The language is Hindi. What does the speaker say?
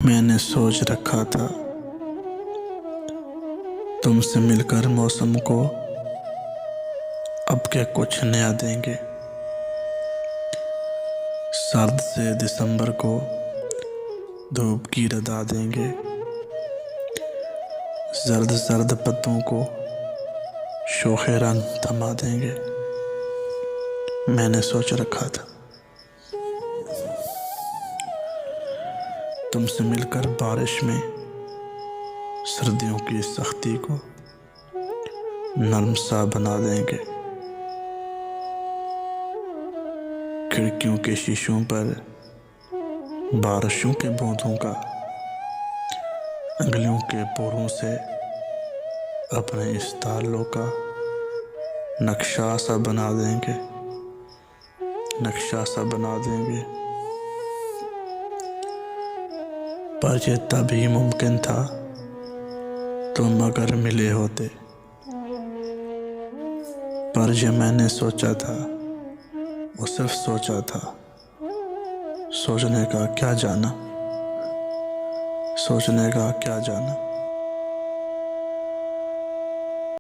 मैंने सोच रखा था तुमसे मिलकर मौसम को अब के कुछ नया देंगे। सर्द से दिसंबर को धूप की रदा देंगे। जर्द जर्द पत्तों को शोखे रंग थमा देंगे। मैंने सोच रखा था तुमसे मिलकर बारिश में सर्दियों की सख्ती को नर्म सा बना देंगे। खिड़कियों के शीशों पर बारिशों के बूंदों का अंगलियों के पोरों से अपने इस तालों का नक्शा सा बना देंगे। पर ये तभी मुमकिन था तुम अगर मिले होते। पर ये मैंने सोचा था वो सिर्फ सोचा था। सोचने का क्या जाना।